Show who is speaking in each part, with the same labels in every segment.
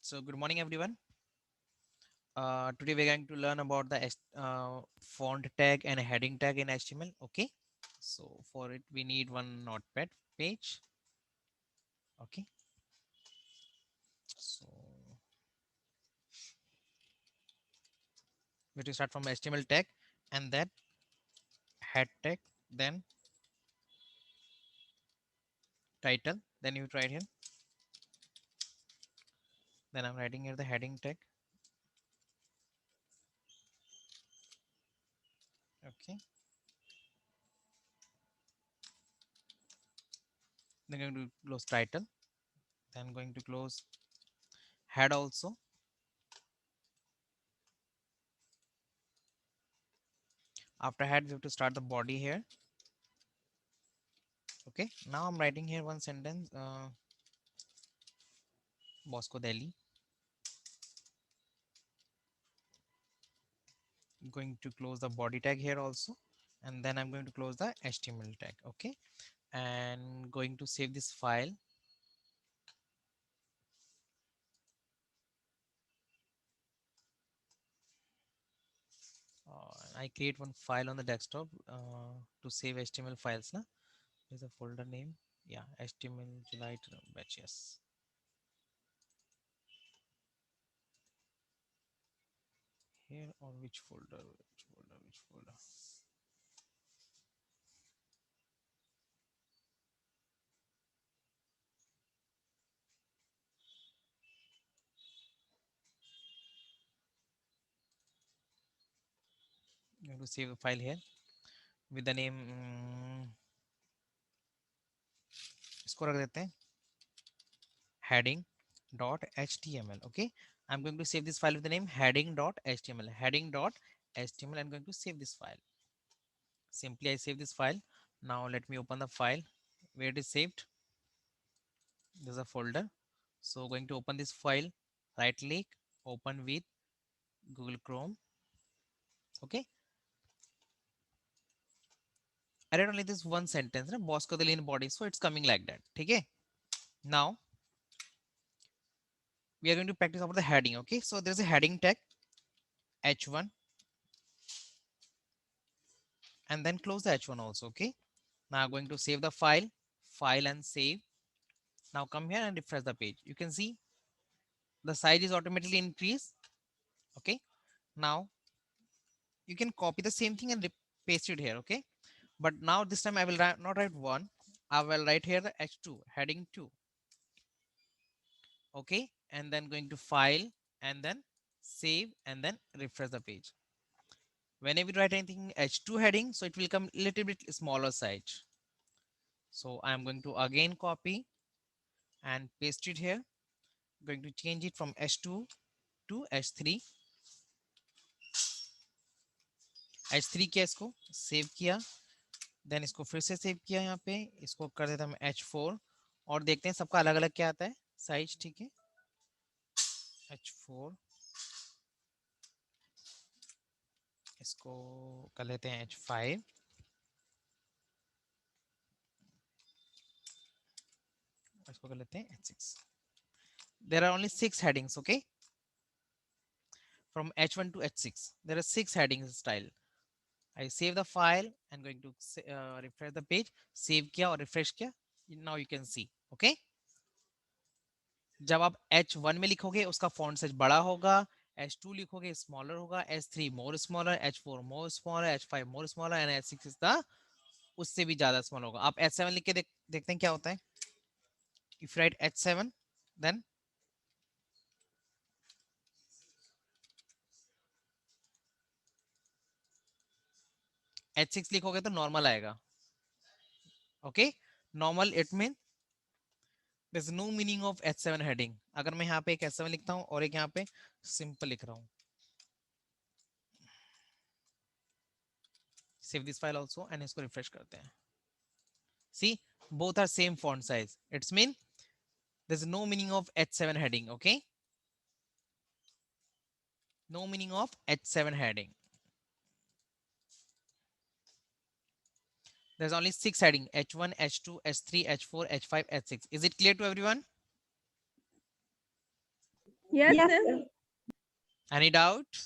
Speaker 1: So good morning, everyone. Today we're going to learn about the font tag and heading tag in HTML. Okay. So for it, we need one notepad page. Okay. So we have to start from HTML tag and then head tag, then title. Then you write here. Then I'm writing here the heading tag. Okay. Then going to close title. Then going to close head also. After head, we have to start the body here. Okay. Now I'm writing here one sentence. Bosco Delhi. Going to close the body tag here also, and then I'm going to close the HTML tag. Okay, and going to save this file. I create one file on the desktop to save HTML files. Na, there's a folder name. Yeah, HTML July batch. Yes. Here or which folder? Which folder? Which folder? I'm going to save a file here with the name. इसको रख देते हैं heading.html. Okay, I'm going to save this file with the name heading.html. Heading.html. I'm going to save this file. Simply I save this file. Now let me open the file where it is saved. There's a folder. So going to open this file, right click, open with Google Chrome. Okay, I read only this one sentence, Bosco the lean body, so it's coming like that. Okay, now we are going to practice about the heading. Okay, so there's a heading tag h1 and then close the h1 also. Okay, now going to save the file and save. Now come here and refresh the page. You can see the size is automatically increased. Okay, now you can copy the same thing and paste it here. Okay, but now this time I will not write one, I will write here the h2 heading 2. Okay, and then going to file and then save and then refresh the page. Whenever you write anything h2 heading, so it will come a little bit smaller size. So I am going to again copy and paste it here. Going to change it from h2 to h3. h3 किया, इसको save किया, then इसको फिर से save किया, यहाँ पे इसको कर देता हूँ h4 और देखते हैं सबका अलग अलग क्या आता है साइज. ठीक है, h4 इसको कर लेते हैं h5, इसको कर लेते हैं h6. There are only 6 headings. Okay, from h1 to h6 there are 6 headings style. I save the file and going to refresh the page. Save किया और refresh किया. Now you can see. Okay, जब आप h1 में लिखोगे उसका font size बड़ा होगा, h2 लिखोगे स्मॉलर होगा, h3 more smaller, h4 more smaller, h5 more smaller and h6 is the उससे भी ज्यादा स्मॉल होगा. आप h7 लिख के देखते हैं क्या होता है. If right h7 then h6 लिखोगे तो नॉर्मल आएगा. Okay, normal it mean there's no meaning of h7 heading. अगर मैं यहाँ पे एक h7 लिखता हूँ और एक यहाँ पे सिंपल लिख रहा हूँ. Save this file also and इसको रिफ्रेश करते हैं. See, both are same font size. It's mean there's no meaning of h7 heading. Okay, no meaning of h7 heading. There's only 6 heading: h1, h2, h3, h4, h5, h6. Is it clear to everyone?
Speaker 2: Yes, sir.
Speaker 1: Any doubt?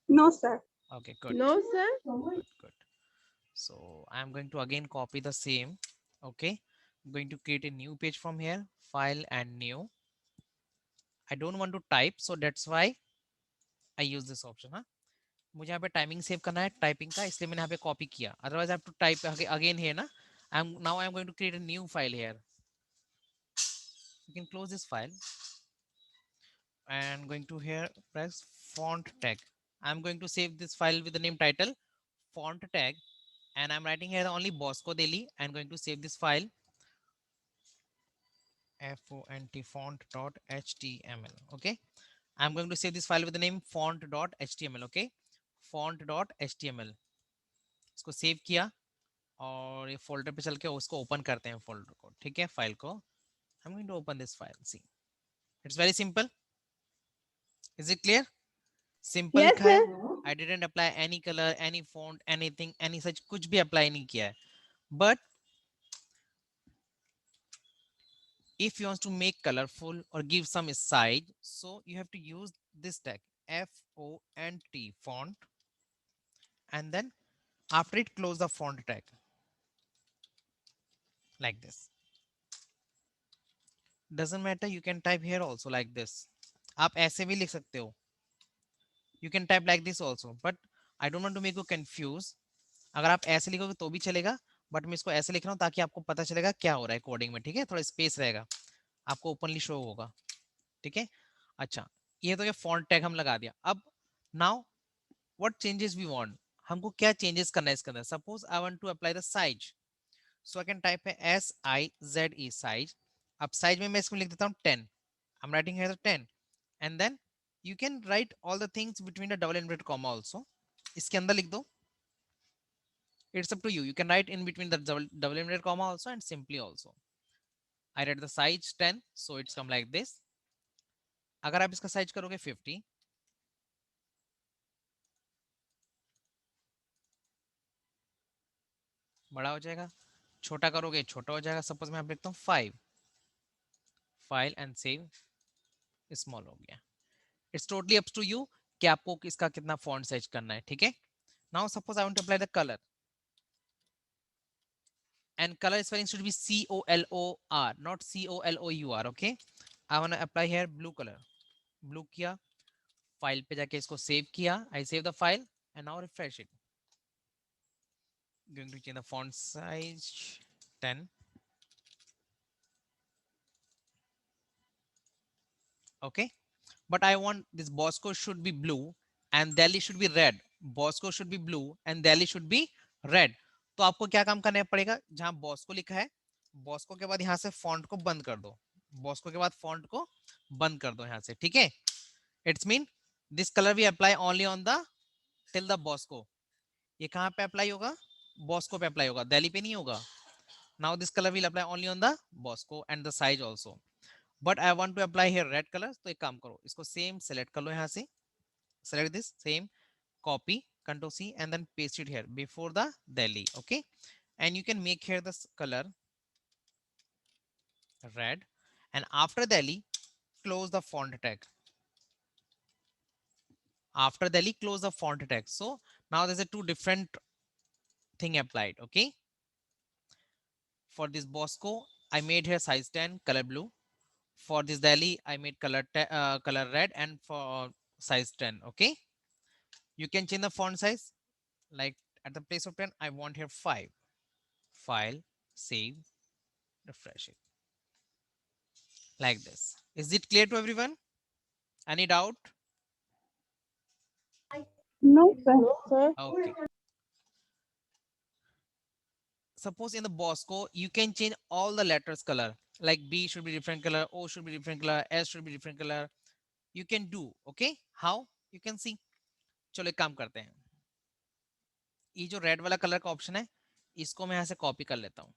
Speaker 3: No, sir.
Speaker 1: Okay, good,
Speaker 2: No, sir.
Speaker 1: good, good. So I'm going to again copy the same. Okay, I'm going to create a new page from here, file and new. I don't want to type, so that's why I use this option. हाँ, मुझे यहाँ पे timing save करना है typing का, इसलिए मैंने यहाँ पे कॉपी किया. Otherwise I have to type again here ना. I am going to create a new file here. You can close this file and going to here press font tag. I'm going to save this file with the name title font tag, and I'm writing here only Bosco Delhi and going to save this file font.html. Okay, I'm going to save this file with the name font.html. Okay, font.html. इसको save किया और ये folder पे चल के उसको open करते हैं फोल्डर को. ठीक है, फाइल को. I'm going to open this file. See, it's very simple. Is it clear? Simple
Speaker 2: Yes,
Speaker 1: लिखा है.
Speaker 2: sir.
Speaker 1: I didn't apply any colour, any font, anything, any such, कुछ भी अप्लाई नहीं किया है. But if you want to make colorful or give some size, so you have to use this tag font font, and then after it close the font tag like this. Doesn't matter, you can type here also like this. आप ऐसे भी लिख सकते हो. You can type like this also, but I don't want to make you confuse. अगर आप ऐसे लिखोगे तो भी चलेगा, बट मैं इसको ऐसे लिख रहा हूँ ताकि आपको पता चलेगा क्या हो रहा है कोडिंग में. ठीक है, थोड़ा स्पेस रहेगा, आपको ओपनली शो होगा. ठीक है, अच्छा, ये तो ये फॉन्ट टैग हम लगा दिया. अब now what changes we want, हमको क्या चेंजेस करना है इसके अंदर. Suppose I want to apply the size, so I can type है SIZE साइज. अब साइज में मैं इसमें लिख देता हूँ 10. I am writing here 10, and then you can write all the things between the double inverted comma also. इसके अंदर लिख दो. It's up to you. You can write in between the double inverted comma also and simply also. I read the size 10, so it's come like this. अगर आप इसका size करोगे 50, बड़ा हो जाएगा. छोटा करोगे छोटा हो जाएगा. सपोज मैं आप लिखता हूँ 5, फाइल एंड सेव, स्मॉल हो गया. It's totally up to you कि आपको इसका कितना फॉन्ट साइज करना है. ठीक है, now suppose I want to apply the colour, and color spelling should be COLOR, not COLOUR. Okay, I want to apply here blue color. Blue किया, file पे जाके इसको सेव किया. I save the file and now refresh it. Going to change the font size 10. Okay, but I want this Bosco should be blue and Delhi should be red. Bosco should be blue and Delhi should be red. तो आपको क्या काम करना पड़ेगा, जहां Bosco लिखा है, Bosco के बाद यहां से फॉन्ट को बंद कर दो. बॉस्को के बाद फॉन्ट को बंद कर दो यहां से. ठीक है, it's mean this colour we apply only on the till the Bosco. ये कहां पे अप्लाई होगा, बॉस्को पे अप्लाई होगा, दिल्ली पे नहीं होगा. Now this colour will apply only on the Bosco and the size also. But I want to apply here red colour, तो एक काम करो, इसको सेम सेलेक्ट कर लो यहाँ से. Select this same, copy, Ctrl C, and then paste it here before the Delhi. Okay, and you can make here this color red, and after Delhi close the font tag. After Delhi close the font tag. So now there's a two different thing applied. Okay, for this Bosco I made here size 10 color blue. For this Delhi I made color red, and for size 10. Okay, you can change the font size, like at the place of 10 I want here 5. File, save, refresh it like this. Is it clear to everyone? Any doubt?
Speaker 3: No, sir.
Speaker 2: No, sir.
Speaker 1: Okay, suppose in the Bosco you can change all the letters color, like B should be different color, O should be different color, S should be different color. You can do. Okay, how you can see. चलो एक काम करते हैं, ये जो red वाला colour का option है, इसको मैं यहाँ से कॉपी कर लेता हूँ.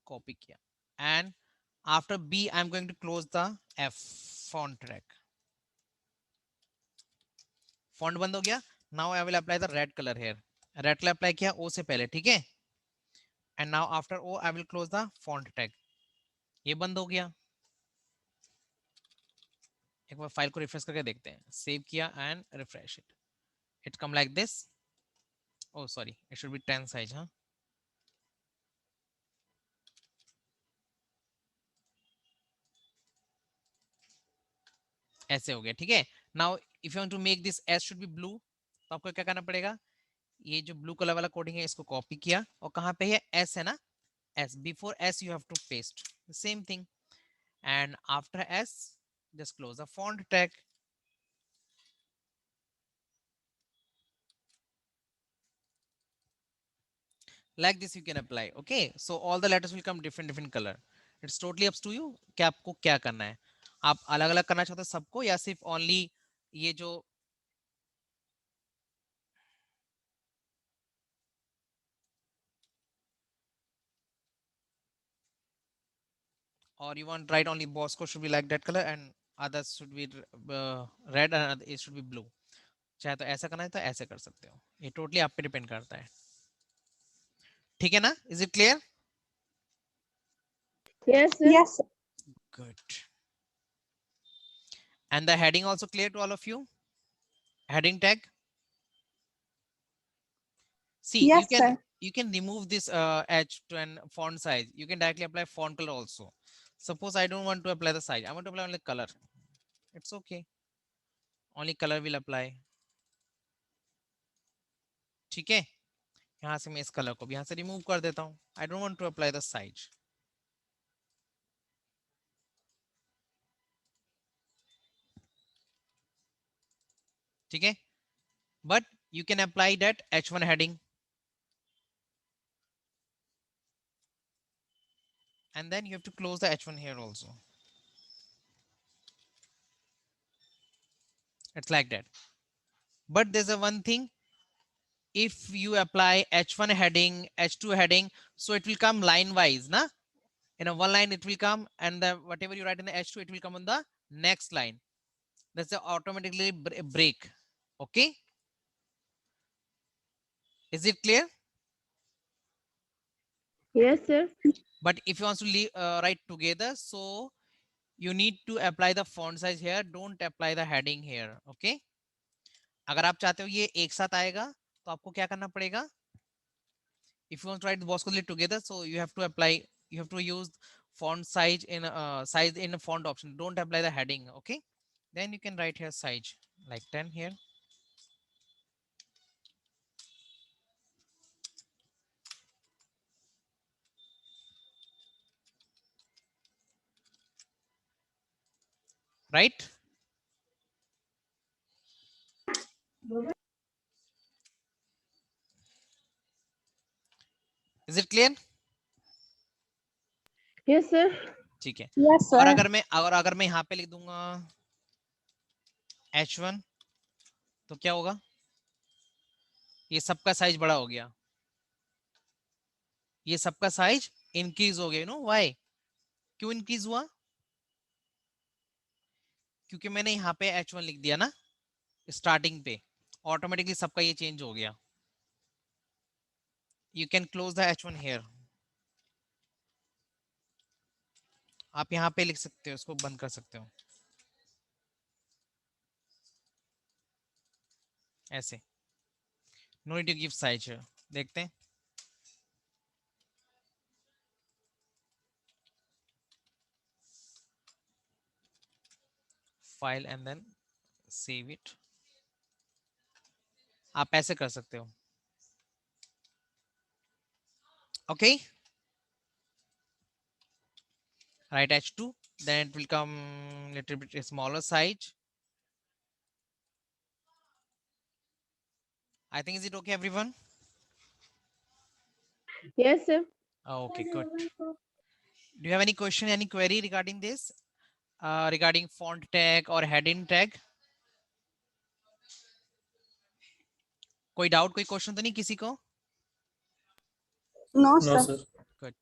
Speaker 1: कॉपी किया, and after B I am going to close the F font track. Font बंद हो गया. Now I will apply the red colour here. Red colour apply किया O से पहले. ठीक है, and now after O I will close the font tag. ये बंद हो गया. एक बार फाइल को रिफ्रेश करके देखते हैं. सेव किया and refresh it. It come like this. Oh sorry, it should be 10 size, huh? ऐसे हो गया. ठीक है. Now if you want to make this S should be blue, तो आपको क्या करना पड़ेगा, ये जो ब्लू कलर वाला कोडिंग है इसको कॉपी किया और कहाँ पे है, एस है ना, S. Before S you have to paste the same thing and after S just close the font tag. Like this you can apply. Okay, so all the letters will come different color. It's totally up to you कि आपको क्या करना है. आप अलग अलग करना चाहते हो सबको या सिर्फ ओनली ये जो or you want write only Bosco should be like that color and others should be red and it should be blue. चाहे तो ऐसा करना है तो ऐसे कर सकते हो. ये टोटली आप पे डिपेंड करता है. ठीक है ना? Is it clear?
Speaker 2: Yes, sir.
Speaker 3: Yes, sir.
Speaker 1: Good. And the heading also clear to all of you? Heading tag. See,
Speaker 3: Yes, sir.
Speaker 1: you can remove this h to an font size. You can directly apply font color also. Suppose I don't want to apply the size. I want to apply only color. It's okay. Only color will apply. ठीक है. यहाँ से मैं इस colour को भी यहाँ से रिमूव कर देता हूँ. I don't want to apply the size. ठीक है. But you can apply that h1 heading. And then you have to close the h1 here also. It's like that. But there's a one thing. If you apply h1 heading, h2 heading, so it will come line wise, na? In a one line it will come, and the whatever you write in the h2 it will come on the next line. That's a automatically break. Okay, is it clear?
Speaker 2: Yes, sir.
Speaker 1: But if you want to leave, write together, so you need to apply the font size here. Don't apply the heading here. Okay, अगर आप चाहते हो ये एक साथ आएगा तो आपको क्या करना पड़ेगा, if you want to write the Bosco together, so you have to apply, you have to use font size in a font option. Don't apply the heading. Okay, then you can write here size like 10 here. Right? Is it clear?
Speaker 2: Yes, sir.
Speaker 1: ठीक है.
Speaker 3: Yes,
Speaker 1: और
Speaker 3: sir.
Speaker 1: अगर मैं यहाँ पे लिख दूंगा h1 तो क्या होगा, ये सबका साइज बड़ा हो गया, ये सबका साइज इंक्रीज हो गया. नो व्हाई, क्यों इंक्रीज हुआ, क्योंकि मैंने यहाँ पे h1 लिख दिया ना स्टार्टिंग पे, ऑटोमेटिकली सबका ये चेंज हो गया. You can close the h1 here. आप यहाँ पे लिख सकते हो, इसको बंद कर सकते हो ऐसे. No need to give size. देखते हैं. File and then save it. आप ऐसे कर सकते हो. Okay, write h2, then it will come little bit smaller size. I think, is it okay everyone?
Speaker 2: Yes, sir.
Speaker 1: Okay, good. Do you have any question, any query regarding this, regarding font tag or heading tag? कोई doubt, कोई question तो नहीं किसी को?
Speaker 3: No,
Speaker 4: No,
Speaker 3: sir.
Speaker 4: sir.
Speaker 1: Good.